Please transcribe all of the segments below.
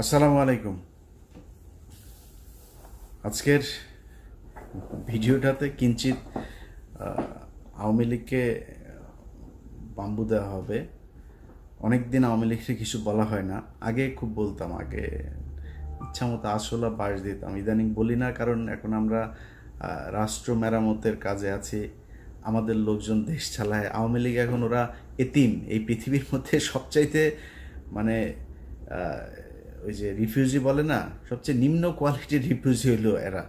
আসসালামু আলাইকুম। আজকের ভিডিওটাতে কিঞ্চিত আওয়ামী লীগকে বাম্বু দেওয়া হবে। অনেক দিন আওয়ামী লীগকে কিছু বলা হয় না। আগে খুব বলতাম, আগে ইচ্ছা মতো আসলা বাস দিতাম। ইদানিং বলি না, কারণ এখন আমরা রাষ্ট্র মেরামতের কাজে আছি, আমাদের লোকজন দেশ চালায়। আওয়ামী লীগ এখন ওরা এতিম। এই পৃথিবীর মধ্যে সবচাইতে মানে ওই যে রিফিউজি বলে না, সবচেয়ে নিম্ন কোয়ালিটির রিফিউজি হইলো এরা।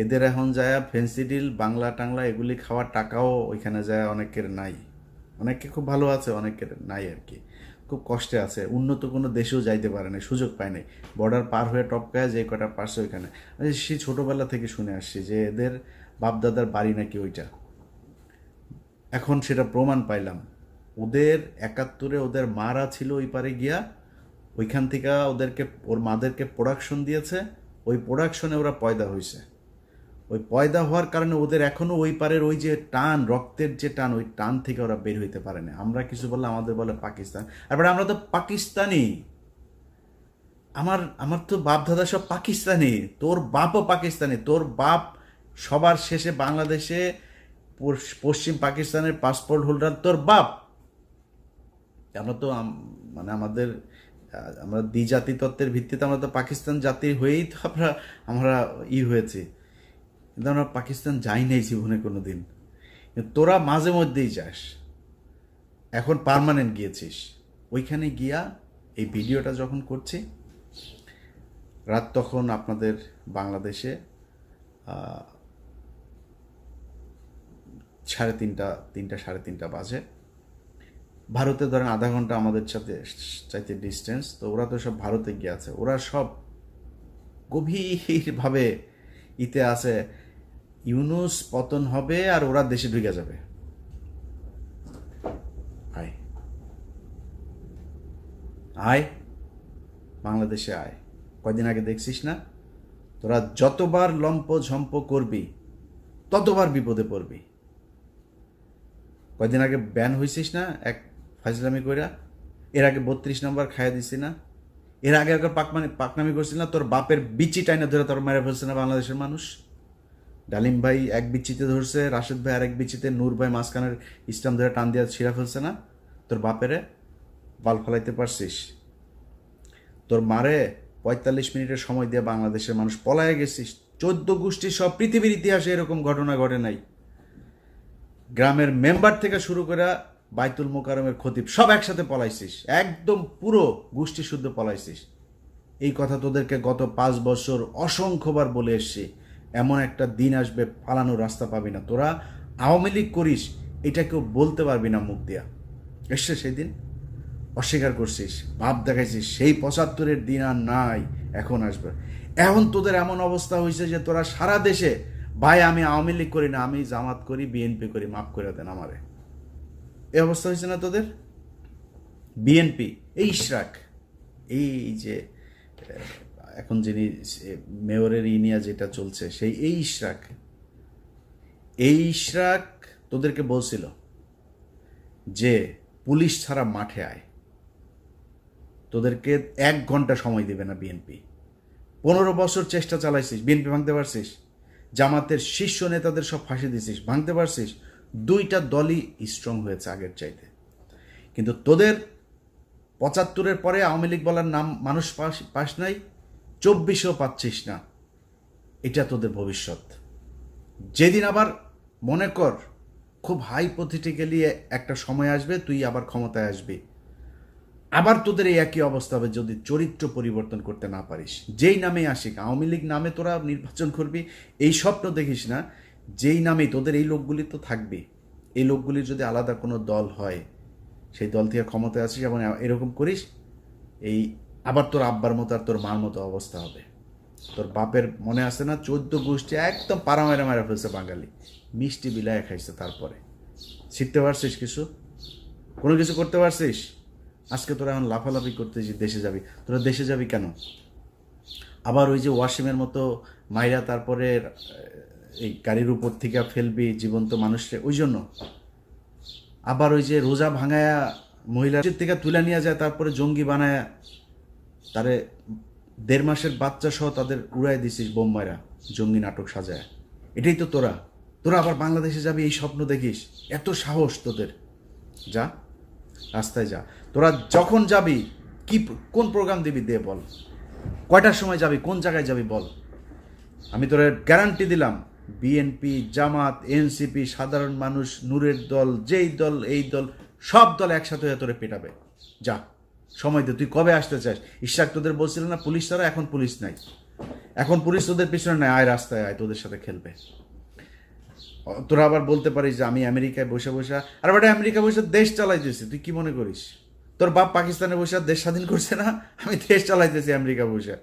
এদের এখন যায় ফেন্সি ডিল, বাংলা টাংলা এগুলি খাওয়ার টাকাও ওইখানে যায় অনেকের নাই। অনেকে খুব ভালো আছে, অনেকের নাই আর কি, খুব কষ্টে আছে। উন্নত কোনো দেশেও যাইতে পারে না, সুযোগ পায় নাই। বর্ডার পার হয়ে টপকায় যে কটা পারছে ওইখানে। সে ছোটোবেলা থেকে শুনে আসছি যে এদের বাপদাদার বাড়ি নাকি ওইটা। এখন সেটা প্রমাণ পাইলাম। ওদের ৭১-এ ওদের মারা ছিল ওই পারে গিয়া, ওইখান থেকে ওদেরকে ওর মাদেরকে প্রোডাকশন দিয়েছে, ওই প্রোডাকশনে ওরা পয়দা হয়েছে। ওই পয়দা হওয়ার কারণে ওদের এখনও ওই পারের ওই যে টান, রক্তের যে টান, ওই টান থেকে ওরা বের হইতে পারে না। আমরা কিছু বললে আমাদের বলে পাকিস্তান। তারপরে আমরা তো পাকিস্তানি। আমার আমার তো বাপ দাদা সব পাকিস্তানি, তোর বাপও পাকিস্তানি। তোর বাপ সবার শেষে বাংলাদেশে পশ্চিম পাকিস্তানের পাসপোর্ট হোল্ডার তোর বাপ। আমরা তো মানে আমরা দ্বিজাতি তত্ত্বের ভিত্তিতে আমরা তো পাকিস্তান জাতি হয়েই তো আমরা আমরা হয়েছি, কিন্তু আমরা পাকিস্তান যাই নাই জীবনে কোনো দিন। তোরা মাঝে মধ্যেই যাস, এখন পার্মানেন্ট গিয়েছিস। ওইখানে গিয়া এই ভিডিওটা যখন করছি, রাত তখন আপনাদের বাংলাদেশে 3:30 3:30 বাজে। ভারতে ধরেন আধা ঘন্টা আমাদের সাথে চাইতে ডিস্টেন্স। তো ওরা তো সব ভারতে গিয়ে আছে, ওরা সব গভীরভাবে ইতে আছে ইউনুস পতন হবে আর ওরা দেশে ঢুকে যাবে। আয় আয় বাংলাদেশে আয়। কয়দিন আগে দেখছিস না, তোরা যতবার লম্প ঝম্প করবি ততবার বিপদে পড়বি। কয়দিন আগে ব্যান হয়েছিস না এক ফাজলামি কইরা, এর আগে 32 নম্বর খাইয়া দিছি না, এর আগে একবার পাকনামি করছিল না, তোর বাপের বিচি টাইনা ধরে তোর মেরে ফেলছে না বাংলাদেশের মানুষ। ডালিম ভাই এক বিচিতে ধরছে, রাশেদ ভাই আরেক বিচিতে, নূর ভাই মাঝখানের ইসলাম ধরে টান দিয়া ছিঁড়া ফেলছে না। তোর বাপেরে বাল ফলাইতে পারছিস? তোর মারে 45 মিনিটের সময় দিয়ে বাংলাদেশের মানুষ পলায় গেছিস। 14 গোষ্ঠী সব পৃথিবীর ইতিহাসে এরকম ঘটনা ঘটে নাই। গ্রামের মেম্বার থেকে শুরু করে বাইতুল মোকারমের খতিব সব একসাথে পলাইছিস, একদম পুরো গোষ্ঠী শুদ্ধ পলাইছিস। এই কথা তোদেরকে গত 5 বছর অসংখ্যবার বলে এসছি। এমন একটা দিন আসবে পালানোর রাস্তা পাবি না। তোরা আওয়ামী লীগ করিস, এটা কেউ বলতে পারবি না মুখ দিয়া। এসছে সেই দিন, অস্বীকার করছিস, ভাব দেখাইছিস। সেই 75-এর দিন আর নাই, এখন আসবে। এখন তোদের এমন অবস্থা হয়েছে যে তোরা সারা দেশে, ভাই আমি আওয়ামী লীগ করি না, আমি জামাত করি, বিএনপি করি, মাফ করে দেন আমারে। এই অবস্থা হয়েছে না তোদের? বিএনপি, এই ইশরাক, এই যে এখন যিনি মেয়রের ইনিয়া যেটা চলছে, সেই এই ইশরাক তোদেরকে বলছিল যে পুলিশ ছাড়া মাঠে আয়। তোদেরকে 1 ঘন্টা সময় দিবে না বিএনপি। 15 বছর চেষ্টা চালাইছিস, বিএনপি ভাঙতে পারছিস? জামাতের শীর্ষ নেতাদের সব ফাঁসি দিছিস, ভাঙতে পারছিস? 2টা দলই স্ট্রং হয়েছে আগের চাইতে। কিন্তু তোদের 75-এর পরে আওয়ামী লীগ বলার নাম মানুষ পাস নাই, 24-ও পাচ্ছিস না। এটা তোদের ভবিষ্যৎ। যেদিন আবার মনে কর খুব হাইপোথেটিক্যালি একটা সময় আসবে, তুই আবার ক্ষমতায় আসবি, আবার তোদের এই একই অবস্থা হবে যদি চরিত্র পরিবর্তন করতে না পারিস। যেই নামে আসিক, আওয়ামী লীগ নামে তোরা নির্বাচন করবি, এই স্বপ্ন দেখিস না। যেই নামেই তোদের এই লোকগুলি তো থাকবে, এই লোকগুলির যদি আলাদা কোনো দল হয়, সেই দল থেকে ক্ষমতায় আসিস এবং এরকম করিস, এই আবার তোর আব্বার মতো আর তোর মার মতো অবস্থা হবে। তোর বাপের মনে আছে না, 14 গোষ্ঠী একদম পাড়া মেরা মেরা ফেলছে বাঙালি, মিষ্টি বিলায় খাইছে। তারপরে শিখতে পারছিস কিছু? কোনো কিছু করতে পারছিস? আজকে তোরা এখন লাফালাফি করতেছিস দেশে যাবি। তোরা দেশে যাবি কেন? আবার ওই যে ওয়াসিমের মতো মাইরা তারপরে এই গাড়ির উপর থেকে ফেলবি জীবন্ত মানুষকে, ওই জন্য। আবার ওই যে রোজা ভাঙায়া মহিলার থেকে তুলে নিয়ে যায়, তারপরে জঙ্গি বানায় তারে 1.5 মাসের বাচ্চা সহ তাদের উড়াই দিছিস বোম্বাইরা, জঙ্গি নাটক সাজায়। এটাই তো তোরা আবার বাংলাদেশে যাবি এই স্বপ্ন দেখিস? এত সাহস তোদের? যা, রাস্তায় যা। তোরা যখন যাবি কোন প্রোগ্রাম দিবি দে বল, কয়টার সময় যাবি, কোন জায়গায় যাবি বল। আমি তোরা গ্যারান্টি দিলাম, বিএনপি, জামাত, এনসিপি, সাধারণ মানুষ, নূরের দল, যেই দল এই দল, সব দল একসাথে হয়ে তোরে পেটাবে। যা, সময় দে। তুই কবে আসতে চাস? ইশাক তোদের বলছিল না পুলিশ ছাড়া? এখন পুলিশ নাই, এখন পুলিশ তোদের পিছনে নাই। আয় রাস্তায় আয়, তোদের সাথে খেলবে। তোরা আবার বলতে পারিস যে আমি আমেরিকায় বসে বসে, আর বেটা আমেরিকা বসে দেশ চালাইতেছি, তুই কি মনে করিস? তোর বাপ পাকিস্তানে বসে দেশ স্বাধীন করছে না? আমি দেশ চালাইতেছি আমেরিকা বসে।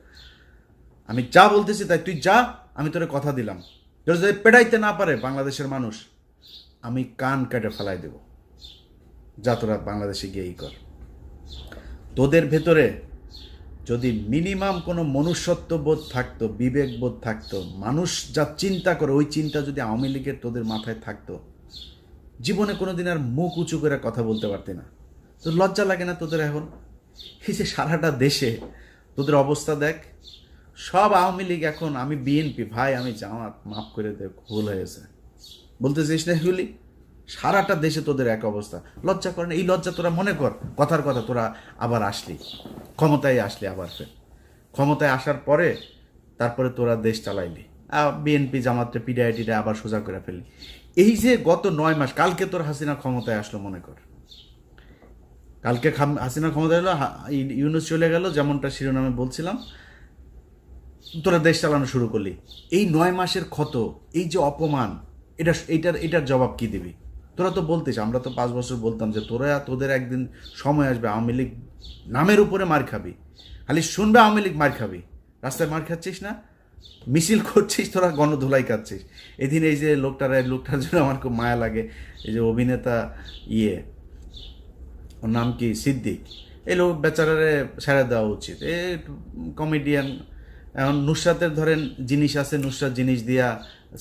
আমি যা বলতেছি তাই, তুই যা। আমি তোরে কথা দিলাম, তোর যদি পেটাইতে না পারে বাংলাদেশের মানুষ, আমি কান কেটে ফেলাই দেব। যা, তোরা বাংলাদেশে গিয়েই কর। তোদের ভেতরে যদি মিনিমাম কোনো মনুষ্যত্ব বোধ থাকতো, বিবেক বোধ থাকতো, মানুষ যা চিন্তা করে ওই চিন্তা যদি আওয়ামী লীগের তোদের মাথায় থাকতো, জীবনে কোনোদিন আর মুখ উঁচু করে কথা বলতে পারতি না। তো লজ্জা লাগে না তোদের এখন? এই যে সারাটা দেশে তোদের অবস্থা দেখ, সব আওয়ামী লীগ এখন, আমি বিএনপি ভাই, আমি জামাত, মাফ করে দে, ভুল হয়েছে বলতেছিস না এগুলি? সারাটা দেশে তোদের এক অবস্থা। লজ্জা করে না? এই লজ্জা তোরা মনে কর, কথার কথা তোরা আবার আসলি, ক্ষমতায় আসলি, আবার ফের ক্ষমতায় আসার পরে তারপরে তোরা দেশ চালাইলি, বিএনপি জামাতটা পিডিআইটিটা আবার সোজা করে ফেললি। এই যে গত 9 মাস, কালকে তোর হাসিনা ক্ষমতায় আসলো মনে কর, কালকে হাসিনা ক্ষমতায় এলো, ইউনূস চলে গেল, যেমনটা শিরোনামে বলছিলাম, তোরা দেশ চালানো শুরু করলি। এই 9 মাসের ক্ষত, এই যে অপমান, এটার জবাব কি দিবি? তোরা তো বলতিস, আমরা তো 5 বছর বলতাম যে তোদের একদিন সময় আসবে আওয়ামী লীগ নামের উপরে মার খাবি, খালি শুনবে আওয়ামী লীগ মার খাবি। রাস্তায় মার খাচ্ছিস না, মিছিল করছিস, তোরা গণধোলাই খাচ্ছিস। এদিন এই যে লোকটার জন্য আমার খুব মায়া লাগে, এই যে অভিনেতা ওর নাম কি, সিদ্দিক, এই লোক বেচারারে ছেড়ে দেওয়া উচিত। এ কমেডিয়ান। এখন নুসরাতের ধরেন জিনিস আছে, নুসরাত জিনিস দিয়া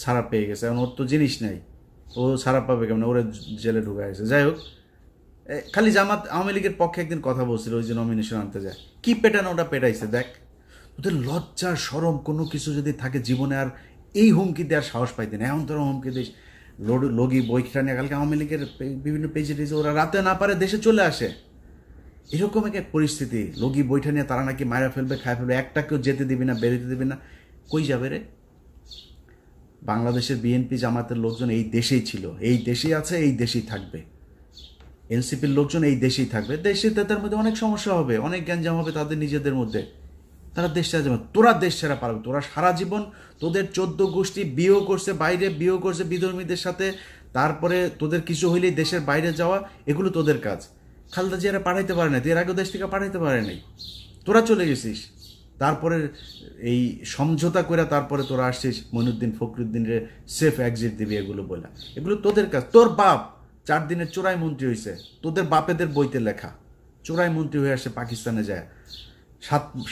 ছাড়া পেয়ে গেছে, এখন ওর তো জিনিস নেই, ও ছাড়া পাবে কেমন? ওরে জেলে ঢুকা গেছে। যাই হোক, খালি জামাত আওয়ামী লীগের পক্ষে একদিন কথা বলছিল, ওই যে নমিনেশন আনতে যায়, কি পেটানো ওটা পেটাইছে দেখ। ওদের লজ্জা শরম কোনো কিছু যদি থাকে জীবনে, আর এই হুমকি দেওয়ার সাহস পাইতে না। এখন তোরা হুমকি দিস, লগি বইটা নিয়ে কালকে আওয়ামী লীগের বিভিন্ন পেজে টেজে ওরা রাতে না পারে দেশে চলে আসে। এরকম এক পরিস্থিতি, লগি বইটা নিয়ে তারা নাকি মারা ফেলবে, খায় ফেলবে, একটা কেউ যেতে দিবি না, বেরোতে দিবি না। কই যাবে রে? বাংলাদেশের বিএনপি জামাতের লোকজন এই দেশেই ছিল, এই দেশেই আছে, এই দেশেই থাকবে। এনসিপির লোকজন এই দেশেই থাকবে। দেশে তাদের মধ্যে অনেক সমস্যা হবে, অনেক গ্যাঞ্জাম হবে তাদের নিজেদের মধ্যে, তারা দেশ ছেড়ে যাবে। তোরা দেশ ছেড়া পারবে? তোরা সারা জীবন তোদের 14 গোষ্ঠী বিয়েও করছে, বাইরে বিয়েও করছে বিধর্মীদের সাথে, তারপরে তোদের কিছু হইলেই দেশের বাইরে যাওয়া, এগুলো তোদের কাজ। খালেদা জিয়ারা পাঠাইতে পারে না, এর আগেও দেশ থেকে পাঠাইতে পারে নাই, তোরা চলে গেছিস। তারপরে এই সমঝোতা করে তারপরে তোরা আসছিস মইনুদ্দিন ফখরুদ্দিনের সেফ এক্সিট দিবি, এগুলো বলা, এগুলো তোদের কাজ। তোর বাপ 4 দিনের চোরাই মন্ত্রী হয়েছে, তোদের বাপেদের বইতে লেখা, চোরাই মন্ত্রী হয়ে আসে পাকিস্তানে যায়।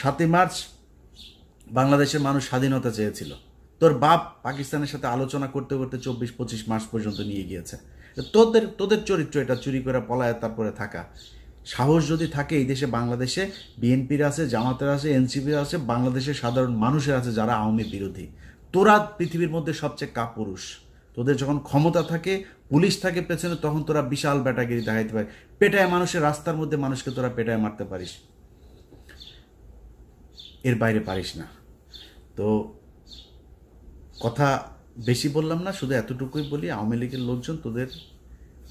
7ই মার্চ বাংলাদেশের মানুষ স্বাধীনতা চেয়েছিল, তোর বাপ পাকিস্তানের সাথে আলোচনা করতে করতে 24-25 মাস পর্যন্ত নিয়ে গিয়েছে। তোদের চরিত্র এটা, চুরি করে পলায় তারপরে থাকা। সাহস যদি থাকে, এই দেশে বাংলাদেশে বিএনপির আছে, জামাতের আছে, এনসিপির আছে, বাংলাদেশের সাধারণ মানুষের আছে যারা আওয়ামী বিরোধী। তোরা পৃথিবীর মধ্যে সবচেয়ে কাপুরুষ। তোদের যখন ক্ষমতা থাকে, পুলিশ থাকে পেছনে, তখন তোরা বিশাল ব্যাটাগিরি দেখাইতে পারে, পেটায় মানুষের, রাস্তার মধ্যে মানুষকে তোরা পেটায় মারতে পারিস, এর বাইরে পারিস না। তো কথা বেশি বললাম না, শুধু এতটুকুই বলি, আওয়ামী লীগের লোকজন তোদের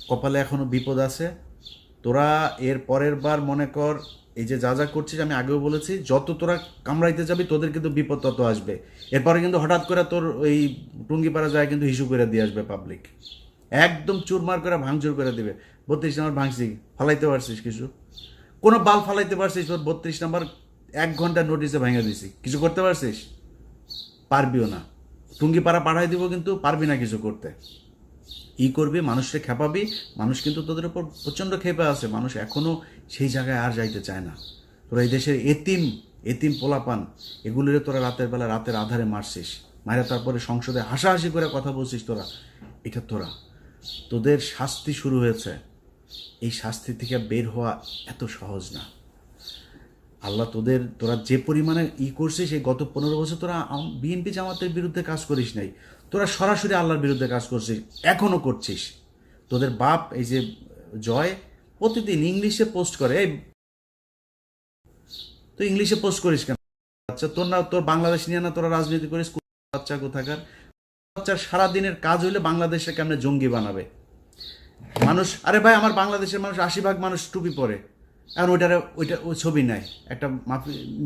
কপালে এখনো বিপদ আছে। তোরা এর পরের বার মনে কর, এই যে যা যা করছিস, আমি আগেও বলেছি, যত তোরা কামড়াইতে যাবি তোদের কিন্তু বিপদ তত আসবে। এরপরে কিন্তু হঠাৎ করে তোর ওই টুঙ্গিপাড়া যায় কিন্তু হিসু করে দিয়ে আসবে পাবলিক, একদম চুরমার করে ভাঙচুর করে দিবে। 32 নম্বর ভাঙছি, ফালাইতে পারছিস কিছু? কোনো বাল ফালাইতে পারছিস? তোর 32 নম্বর 1 ঘন্টা নোটিসে ভেঙে দিছি, কিছু করতে পারছিস? পারবিও না। টুঙ্গিপাড়া পাঠাই দিব, কিন্তু পারবি না কিছু করতে। করবি, মানুষকে খেপাবি, মানুষ কিন্তু তোদের উপর প্রচণ্ড খেপে আছে, মানুষ এখনও সেই জায়গায় আর যাইতে চায় না। তোরা এই দেশের এতিম পোলাপান, এগুলোরে তোরা রাতের বেলা রাতের আধারে মারছিস, মারা তারপরে সংসদে হাসাহাসি করে কথা বলছিস। এটা তোদের শাস্তি শুরু হয়েছে, এই শাস্তি থেকে বের হওয়া এত সহজ না। আল্লাহ তোরা যে পরিমাণে করছিস এই গত 15 বছর তোরা বিএনপি জামাতের বিরুদ্ধে কাজ করিস নাই, তোরা সরাসরি আল্লাহর বিরুদ্ধে কাজ করছিস, এখনও করছিস। তোদের বাপ এই যে জয় প্রতিদিন ইংলিশে পোস্ট করে, এই তো ইংলিশে পোস্ট করিস কেন? আচ্ছা তোর বাংলাদেশ নিয়ে না তোরা রাজনীতি করিস, বাচ্চা কোথাকার বাচ্চার সারাদিনের কাজ হইলে বাংলাদেশে কেমনে জঙ্গি বানাবে মানুষ। আরে ভাই, আমার বাংলাদেশের মানুষ 80% মানুষ টুপি পরে, আর ওই ছবি নেয়, একটা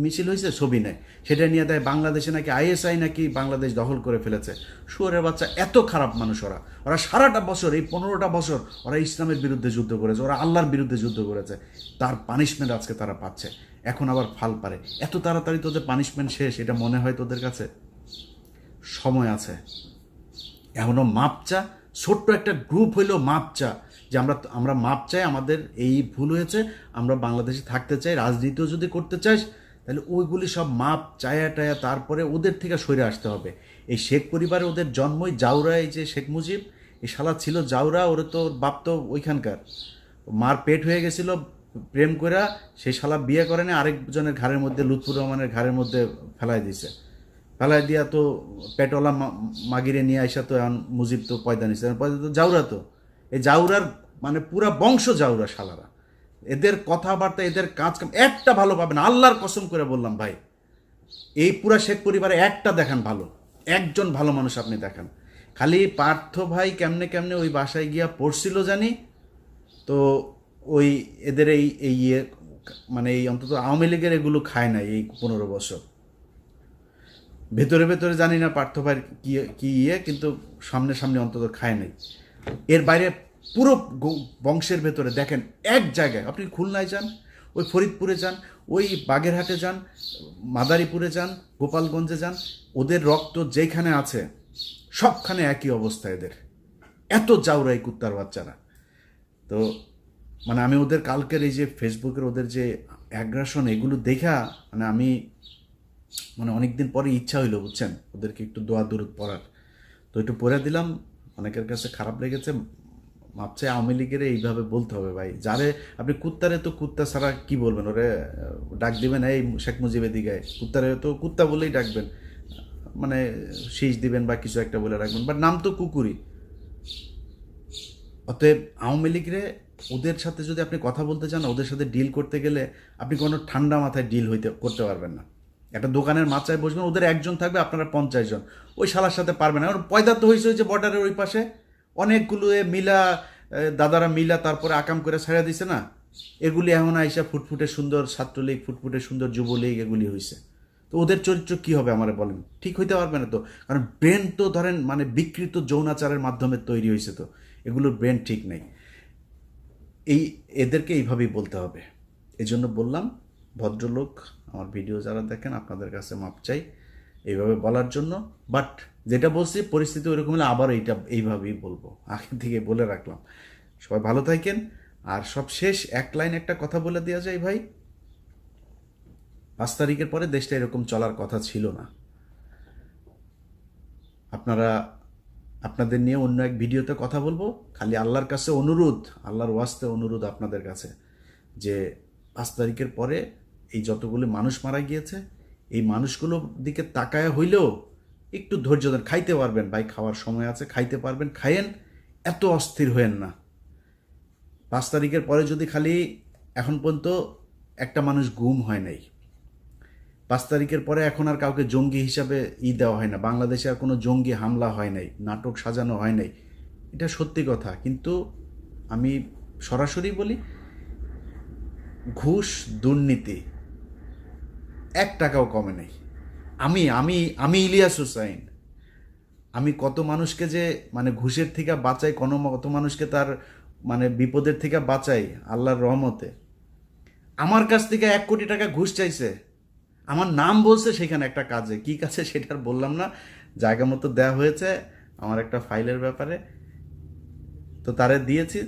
মিছিল হয়েছে ছবি নেয়, সেটা নিয়ে দেয় বাংলাদেশে নাকি আইএসআই নাকি বাংলাদেশ দখল করে ফেলেছে। শুয়োরের বাচ্চা, এত খারাপ মানুষ ওরা সারাটা বছর, এই 15টা বছর ওরা ইসলামের বিরুদ্ধে যুদ্ধ করেছে, ওরা আল্লাহর বিরুদ্ধে যুদ্ধ করেছে, তার পানিশমেন্ট আজকে তারা পাচ্ছে। এখন আবার ফাল পারে। এত তাড়াতাড়ি তোদের পানিশমেন্ট শেষ এটা মনে হয় তোদের কাছে? সময় আছে, এখনও মাপ চা। ছোট্ট একটা গ্রুপ হইলেও মাপ চা, যে আমরা মাপ চাই, আমাদের এই ভুল হয়েছে, আমরা বাংলাদেশে থাকতে চাই, রাজনীতিও যদি করতে চাইস তাহলে ওইগুলি সব মাপ চায়া টায়া তারপরে ওদের থেকে সরে আসতে হবে। এই শেখ পরিবারে ওদের জন্মই জাউরা, এই যে শেখ মুজিব, এই শালা ছিল জাউরা, ওরে তো বাপ তো ওইখানকার, মার পেট হয়ে গেছিল প্রেম কইরা, সেই শালা বিয়ে করে না, আরেকজনের ঘাড়ের মধ্যে, লুৎফুর রহমানের ঘাড়ের মধ্যে ফেলাই দিছে। ফেলাই দিয়া তো পেটওয়ালা মাগিরে নিয়ে আইসা তো এখন মুজিব তো পয়দা নিছে, পয়দা তো জাউরা, তো এই জাউরার মানে পুরা বংশ জাউরা শালারা। এদের কথাবার্তা, এদের কাজ কাম একটা ভালো পাবে না, আল্লাহর কসম করে বললাম ভাই। এই পুরা শেখ পরিবারে একটা দেখান ভালো, একজন ভালো মানুষ আপনি দেখান। খালি পার্থ ভাই কেমনে কেমনে ওই বাসায় গিয়া পড়ছিল জানি, তো ওই এদের এই ইয়ে মানে এই অন্তত আওয়ামী লীগের এগুলো খায় নাই এই 15 বছর। ভেতরে ভেতরে জানি না পার্থ ভাইয়ের কি ইয়ে, কিন্তু সামনে সামনে অন্তত খায় নাই। এর বাইরে পুরো বংশের ভেতরে দেখেন, এক জায়গায় আপনি খুলনায় যান, ওই ফরিদপুরে যান, ওই বাগেরহাটে যান, মাদারীপুরে যান, গোপালগঞ্জে যান, ওদের রক্ত যেখানে আছে সবখানে একই অবস্থা এদের। এত জাউরা এই কুত্তার বাচ্চারা। তো মানে আমি ওদের কালকের এই যে ফেসবুকের ওদের যে অ্যাগ্রাসন, এগুলো দেখা মানে আমি মানে অনেকদিন পরে ইচ্ছা হইলো, বুঝছেন, ওদেরকে একটু দোয়া দরুদ পড়ার। তো একটু পড়ে দিলাম, অনেকের কাছে খারাপ লেগেছে। ভাবছে আওয়ামী লীগের এইভাবে বলতে হবে ভাই, যারে আপনি কুত্তারে তো কুত্তা ছাড়া কি বলবেন, ওরে ডাক দিবেন এই শেখ মুজিবের দিকে, কুত্তারে তো কুত্তা বলেই ডাকবেন, মানে শীষ দিবেন বা কিছু একটা বলে রাখবেন, বাট নাম তো কুকুরই। অতএব আওয়ামী লীগরে ওদের সাথে যদি আপনি কথা বলতে চান, ওদের সাথে ডিল করতে গেলে আপনি কোনো ঠান্ডা মাথায় ডিল করতে পারবেন না। একটা দোকানের মাচায় বসবেন, ওদের একজন থাকবে, আপনারা 50 জন, ওই শালার সাথে পারবেন না। পয়দা তো হয়েছে যে বর্ডারের ওই পাশে অনেকগুলো মিলা দাদারা মিলা তারপরে আকাম করে ছেড়ে দিছে না, এগুলি এখন আইসা ফুটফুটে সুন্দর ছাত্রলীগ, ফুটফুটে সুন্দর যুবলীগ, এগুলি হয়েছে। তো ওদের চরিত্র কি হবে আমারে বলেন? ঠিক হইতে পারবে না তো, কারণ ব্রেন তো ধরেন মানে বিকৃত যৌনাচারের মাধ্যমে তৈরি হয়েছে, তো এগুলোর ব্রেন ঠিক নেই। এদেরকে এইভাবেই বলতে হবে। এই জন্য বললাম, ভদ্রলোক আমার ভিডিও যারা দেখেন আপনাদের কাছে মাপ চাই এইভাবে বলার জন্য। বাট যেটা বলছি পরিস্থিতি ওইরকম হলে আবার এইভাবেই বলবো, আগে থেকে বলে রাখলাম। সবাই ভালো থাকেন। আর সব শেষ এক লাইন একটা কথা বলে দেওয়া যায় ভাই, 5 তারিখের পরে দেশটা এরকম চলার কথা ছিল না। আপনাদের নিয়ে অন্য এক ভিডিওতে কথা বলবো। খালি আল্লাহর কাছে অনুরোধ, আল্লাহর ওয়াস্তে অনুরোধ আপনাদের কাছে, যে 5 তারিখের পরে এই যতগুলো মানুষ মারা গিয়েছে, এই মানুষগুলোর দিকে তাকায় হইলেও একটু ধৈর্য ধরেন। খাইতে পারবেন ভাই, খাওয়ার সময় আছে, খাইতে পারবেন, খাইয়েন, এত অস্থির হয়েন না। 5 তারিখের পরে যদি খালি এখন পর্যন্ত একটা মানুষ গুম হয় নাই, 5 তারিখের পরে এখন আর কাউকে জঙ্গি হিসাবে দেওয়া হয় না, বাংলাদেশে আর কোনো জঙ্গি হামলা হয় নাই, নাটক সাজানো হয় নাই, এটা সত্যি কথা। কিন্তু আমি সরাসরি বলি, ঘুষ দুর্নীতি 1 টাকাও কমে নেই। আমি আমি আমি ইলিয়াস হুসাইন, আমি কত মানুষকে যে মানে ঘুষের থেকে বাঁচাই, কত মানুষকে তার মানে বিপদের থেকে বাঁচাই আল্লাহর রহমতে। আমার কাছ থেকে 1 কোটি টাকা ঘুষ চাইছে, আমার নাম বলছে সেখানে একটা কাজে, কি কাজে সেটার বললাম না, জায়গা মতো দেওয়া হয়েছে আমার একটা ফাইলের ব্যাপারে, তো তারে দিয়েছি,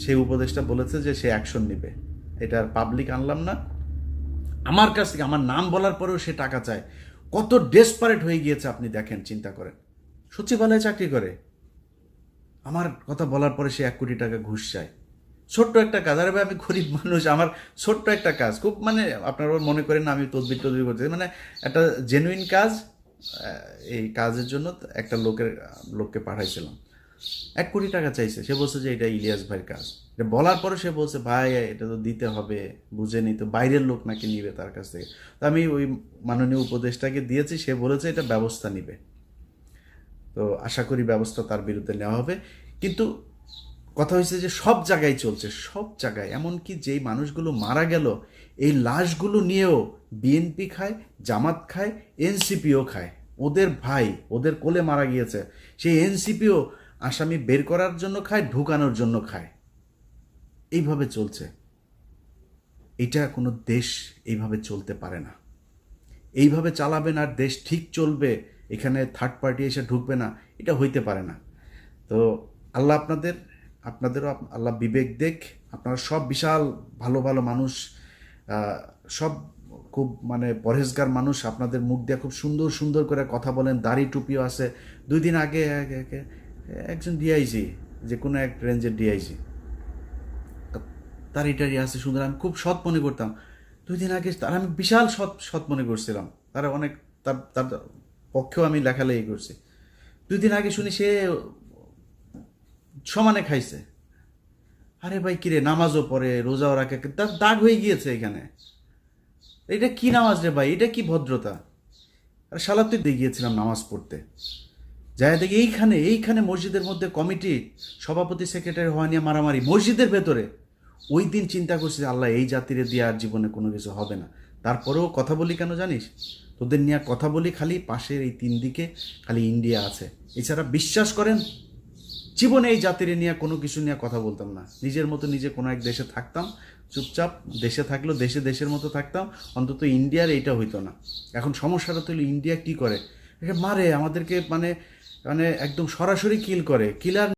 সেই উপদেশটা বলেছে যে সে অ্যাকশন নেবে, এটা পাবলিক আনলাম না। আমার কাছ থেকে আমার নাম বলার পরেও সে টাকা চায়, কত ডেসপারেট হয়ে গিয়েছে আপনি দেখেন, চিন্তা করেন। সচিবালয়ে চাকরি করে, আমার কথা বলার পরে সে 1 কোটি টাকা ঘুষ চায়। ছোট্ট একটা কাজ। আরে ভাই আমি গরিব মানুষ, আমার ছোট্ট একটা কাজ, খুব মানে আপনারা মনে করেন না আমি তদবির করতেছি, মানে একটা জেনুইন কাজ। এই কাজের জন্য একটা লোককে পাঠাইছিলাম, 1 কোটি টাকা চাইছে। সে বলছে যে এটা ইলিয়াস ভাইয়ের কাজ। এটা বলার পরে সে বলছে ভাই এটা তো দিতে হবে, বুঝেনি তো, বাইরের লোক নাকি নিবে তার কাছ থেকে। তো আমি ওই মাননীয় উপদেষ্টাকে দিয়েছি, সে বলেছে এটা ব্যবস্থা নিবে। তো আশা করি ব্যবস্থা তার বিরুদ্ধে নেওয়া হবে। কিন্তু কথা হয়েছে যে সব জায়গায় চলছে, সব জায়গায়, এমনকি যেই মানুষগুলো মারা গেল এই লাশগুলো নিয়েও বিএনপি খায়, জামাত খায়, এনসিপিও খায়। ওদের ভাই ওদের কোলে মারা গিয়েছে, সেই এনসিপিও আসামি বের করার জন্য খায়, ঢুকানোর জন্য খায়। এইভাবে চলছে। এটা কোনো দেশ এইভাবে চলতে পারে না। এইভাবে চালাবেন আর দেশ ঠিক চলবে, এখানে থার্ড পার্টি এসে ঢুকবে না, এটা হইতে পারে না। তো আল্লাহ আপনাদেরও আল্লাহ বিবেক দেখ। আপনারা সব বিশাল ভালো ভালো মানুষ, সব খুব মানে পরহেজগার মানুষ, আপনাদের মুখ দিয়ে খুব সুন্দর সুন্দর করে কথা বলেন, দাড়ি টুপিও আছে। 2 দিন আগে একজন ডিআইজি, যে কোনো এক রেঞ্জের ডিআইজি, তার এটারই আছে সুন্দর, আমি খুব সৎ মনে করতাম। 2 দিন আগে তার আমি বিশাল সৎ মনে করছিলাম, তারা অনেক তার তার পক্ষেও আমি লেখালেখি করছি। 2 দিন আগে শুনি সে সমানে খাইছে। আরে ভাই কিরে, নামাজও পড়ে, রোজাও রাখে, তার দাগ হয়ে গিয়েছে এখানে। এটা কি নামাজ রে ভাই, এটা কি ভদ্রতা? আর সালাতে দিয়ে গিয়েছিলাম নামাজ পড়তে, যাই দেখি এইখানে মসজিদের মধ্যে কমিটি সভাপতি সেক্রেটারি হওয়া নিয়ে মারামারি মসজিদের ভেতরে। ওই দিন চিন্তা করছি আল্লাহ এই জাতিরে দিয়ে আর জীবনে কোনো কিছু হবে না। তারপরেও কথা বলি কেন জানিস, তোদের নিয়ে কথা বলি খালি পাশের এই 3 দিকে খালি ইন্ডিয়া আছে, এছাড়া বিশ্বাস করেন জীবনে এই জাতির নিয়ে কোনো কিছু নিয়ে কথা বলতাম না। নিজের মতো নিজে কোনো এক দেশে থাকতাম, চুপচাপ দেশে থাকলেও দেশের মতো থাকতাম, অন্তত ইন্ডিয়ার এইটা হইতো না। এখন সমস্যাটা তো হলো ইন্ডিয়া কি করে, মারে আমাদেরকে, মানে মানে একদম সরাসরি কিল করে, কিলার